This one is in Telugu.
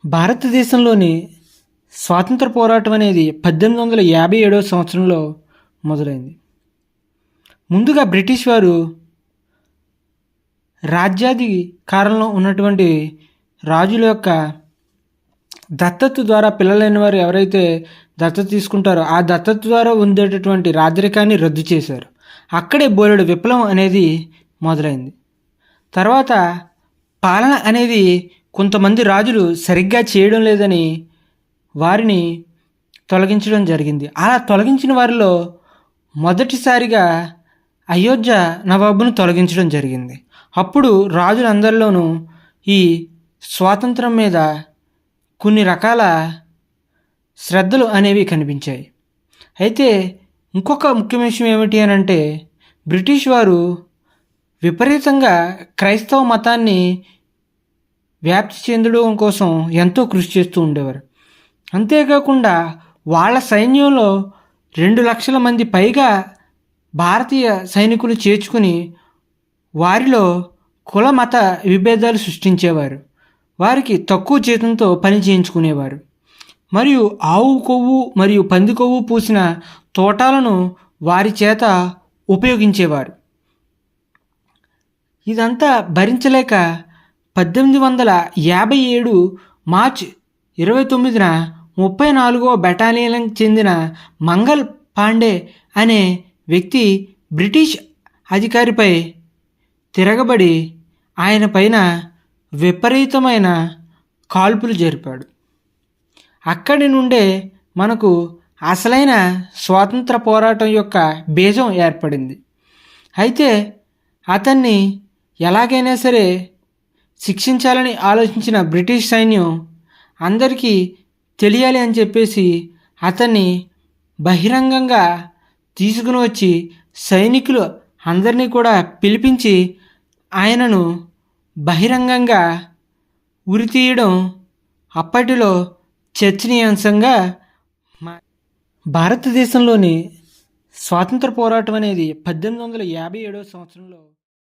భారతదేశంలోని స్వాతంత్ర పోరాటం అనేది 1857వ సంవత్సరంలో మొదలైంది. ముందుగా బ్రిటిష్ వారు రాజ్యాధికారంలో ఉన్నటువంటి రాజుల యొక్క దత్తత ద్వారా పిల్లలైన వారు ఎవరైతే దత్తత తీసుకుంటారో ఆ దత్తత ద్వారా ఉండేటటువంటి రాజరికాన్ని రద్దు చేశారు. అక్కడే బోలెడు విప్లవం అనేది మొదలైంది. తర్వాత పాలన అనేది కొంతమంది రాజులు సరిగ్గా చేయడం లేదని వారిని తొలగించడం జరిగింది. అలా తొలగించిన వారిలో మొదటిసారిగా అయోధ్య నవాబును తొలగించడం జరిగింది. అప్పుడు రాజులందరిలోనూ ఈ స్వాతంత్రం మీద కొన్ని రకాల శ్రద్ధలు అనేవి కనిపించాయి. అయితే ఇంకొక ముఖ్యమైన విషయం ఏమిటి అని అంటే, బ్రిటిష్ వారు విపరీతంగా క్రైస్తవ మతాన్ని వ్యాప్తి చెందడం కోసం ఎంతో కృషి చేస్తూ ఉండేవారు. అంతేకాకుండా వాళ్ళ సైన్యంలో 2 లక్షల మంది పైగా భారతీయ సైనికులు చేర్చుకుని వారిలో కుల మత విభేదాలు సృష్టించేవారు. వారికి తక్కువ జీతంతో పని చేయించుకునేవారు. మరియు ఆవు కొవ్వు మరియు పంది కొవ్వు పూసిన తోటాలను వారి చేత ఉపయోగించేవారు. ఇదంతా భరించలేక 1857 మార్చి 29న 34వ బెటాలియన్కి చెందిన మంగల్ పాండే అనే వ్యక్తి బ్రిటిష్ అధికారిపై తిరగబడి ఆయన పైన విపరీతమైన కాల్పులు జరిపాడు. అక్కడి నుండే మనకు అసలైన స్వాతంత్ర పోరాటం యొక్క బీజం ఏర్పడింది. అయితే అతన్ని ఎలాగైనా సరే శిక్షించాలని ఆలోచించిన బ్రిటిష్ సైన్యం అందరికీ తెలియాలి అని చెప్పేసి అతన్ని బహిరంగంగా తీసుకుని వచ్చి సైనికులు అందరినీ కూడా పిలిపించి ఆయనను బహిరంగంగా ఉరితీయడం అప్పటిలో చర్చనీయాంశంగా భారతదేశంలోని స్వాతంత్ర పోరాటం అనేది 1857వ సంవత్సరంలో